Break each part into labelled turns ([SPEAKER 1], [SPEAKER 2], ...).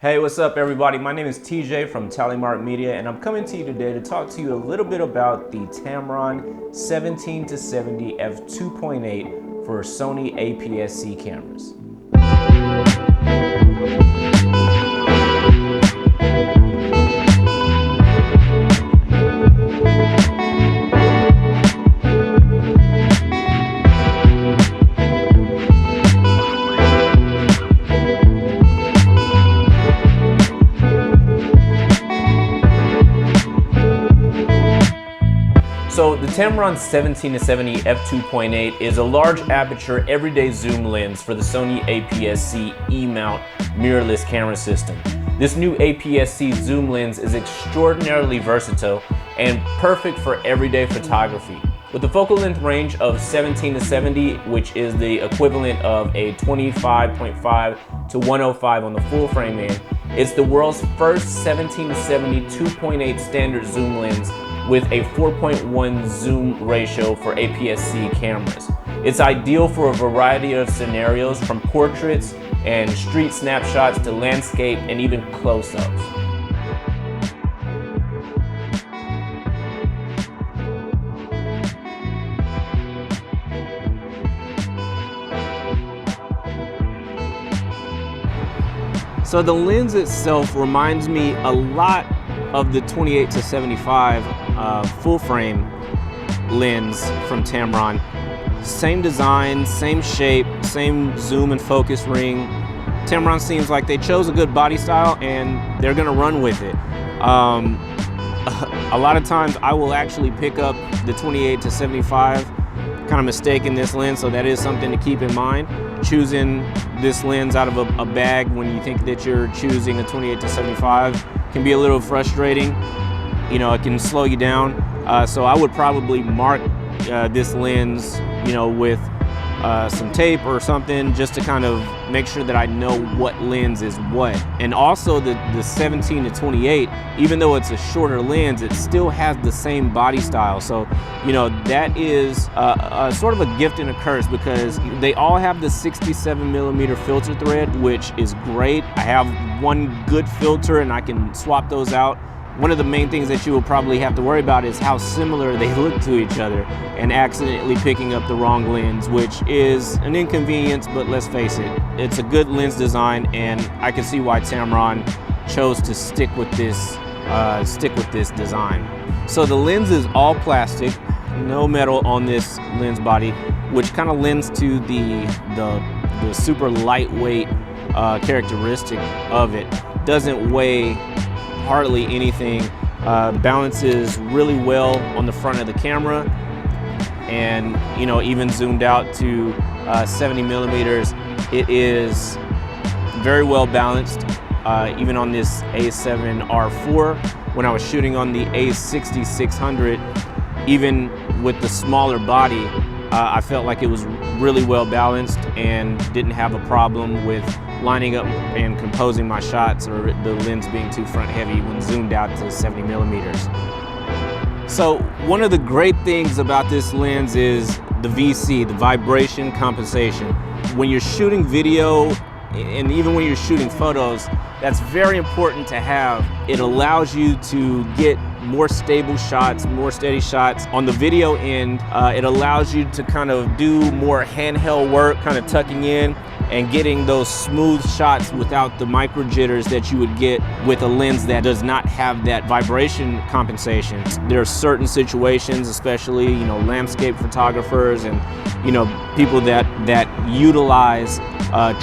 [SPEAKER 1] Hey, what's up everybody? My name is TJ from Tallymark Media, and I'm coming to you today to talk to you a little bit about the Tamron 17-70 f2.8 for Sony aps-c cameras. So the Tamron 17-70 f2.8 is a large aperture everyday zoom lens for the Sony aps-c E-mount mirrorless camera system. This new aps-c zoom lens is extraordinarily versatile and perfect for everyday photography. With a focal length range of 17-70, which is the equivalent of a 25.5 to 105 on the full frame end, it's the world's first 17-70 2.8 standard zoom lens with a 4.1 zoom ratio for aps-c cameras. It's ideal for a variety of scenarios, from portraits and street snapshots to landscape and even close-ups. So the lens itself reminds me a lot of the 28-75 full frame lens from Tamron. Same design, same shape, same zoom and focus ring. Tamron seems like they chose a good body style and they're gonna run with it. A lot of times I will actually pick up the 28-75, kind of mistaking this lens, so that is something to keep in mind. Choosing this lens out of a bag when you think that you're choosing a 28-75 can be a little frustrating. You know, it can slow you down. So I would probably mark this lens, with some tape or something, just to kind of make sure that I know what lens is what. And also the 17-28, even though it's a shorter lens, it still has the same body style. So, that is sort of a gift and a curse, because they all have the 67mm filter thread, which is great. I have one good filter and I can swap those out. One of the main things that you will probably have to worry about is how similar they look to each other and accidentally picking up the wrong lens, which is an inconvenience, but let's face it, it's a good lens design, and I can see why Tamron chose to stick with this design. So the lens is all plastic, no metal on this lens body, which kind of lends to the super lightweight characteristic of it. Doesn't weigh hardly anything, balances really well on the front of the camera, and even zoomed out to 70mm, it is very well balanced. Even on this A7R4, when I was shooting on the A60-600, even with the smaller body, I felt like it was really well balanced and didn't have a problem with lining up and composing my shots, or the lens being too front heavy when zoomed out to 70mm. So one of the great things about this lens is the VC, the vibration compensation. When you're shooting video, and even when you're shooting photos, that's very important to have. It allows you to get more stable shots, more steady shots. On the video end, it allows you to kind of do more handheld work, kind of tucking in and getting those smooth shots without the micro jitters that you would get with a lens that does not have that vibration compensation. There are certain situations, especially landscape photographers and people that utilize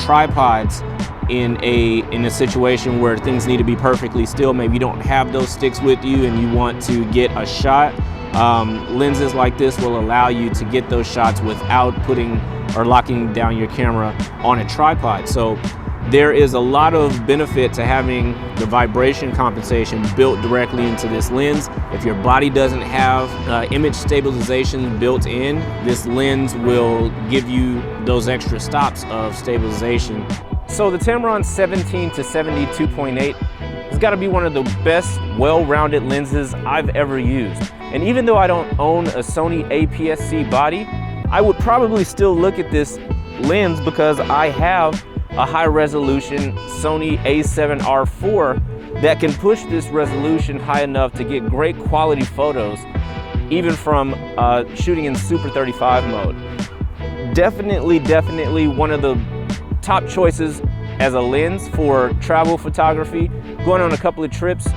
[SPEAKER 1] tripods in a situation where things need to be perfectly still. Maybe you don't have those sticks with you and you want to get a shot. Lenses like this will allow you to get those shots without putting or locking down your camera on a tripod. So there is a lot of benefit to having the vibration compensation built directly into this lens. If your body doesn't have image stabilization built in, this lens will give you those extra stops of stabilization. So the Tamron 17-70 2.8 has got to be one of the best well-rounded lenses I've ever used. And even though I don't own a Sony aps-c body, I would probably still look at this lens because I have a high resolution Sony a7R IV that can push this resolution high enough to get great quality photos, even from shooting in Super 35 mode. Definitely one of the top choices as a lens for travel photography. Going on a couple of trips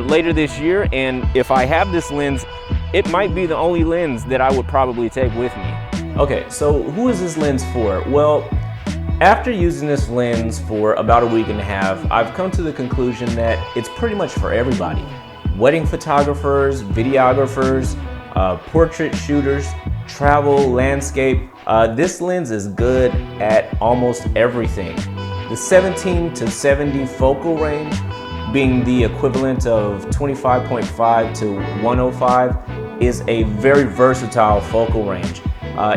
[SPEAKER 1] later this year, and if I have this lens, it might be the only lens that I would probably take with me. Okay, so who is this lens for? Well, after using this lens for about a week and a half, I've come to the conclusion that it's pretty much for everybody. Wedding photographers, videographers, portrait shooters, travel, landscape. This lens is good at almost everything. The 17 to 70 focal range, being the equivalent of 25.5 to 105, is a very versatile focal range.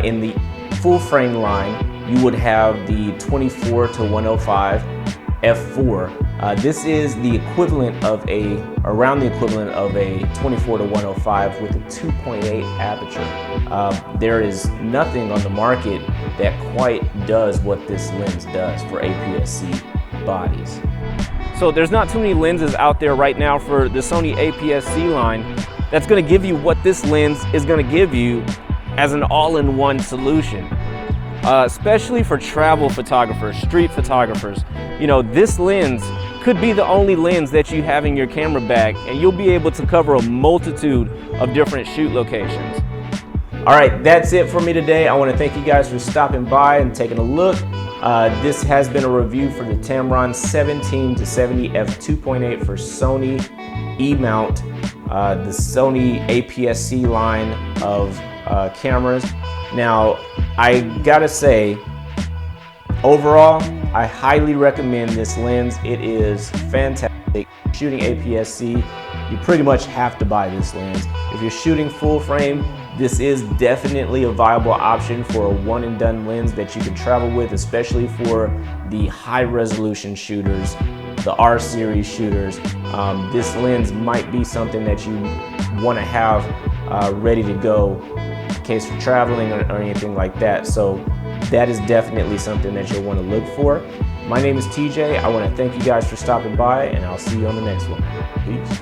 [SPEAKER 1] In the full frame line, you would have the 24 to 105 f4. This is the equivalent of around the equivalent of a 24 to 105 with a 2.8 aperture. There is nothing on the market that quite does what this lens does for APS-C bodies. So there's not too many lenses out there right now for the Sony APS-C line that's going to give you what this lens is going to give you as an all-in-one solution. Especially for travel photographers, street photographers. You know, this lens could be the only lens that you have in your camera bag, and you'll be able to cover a multitude of different shoot locations. All right, that's it for me today. I want to thank you guys for stopping by and taking a look. This has been a review for the Tamron 17 to 70 f2.8 for Sony E-mount, the Sony APS-C line of cameras. Now, I gotta say, overall, I highly recommend this lens. It is fantastic. Shooting APS-C, you pretty much have to buy this lens. If you're shooting full frame, this is definitely a viable option for a one and done lens that you can travel with, especially for the high resolution shooters, the R series shooters. This lens might be something that you want to have ready to go in case you're traveling or anything like that. So that is definitely something that you'll want to look for. My name is TJ. I want to thank you guys for stopping by, and I'll see you on the next one. Peace.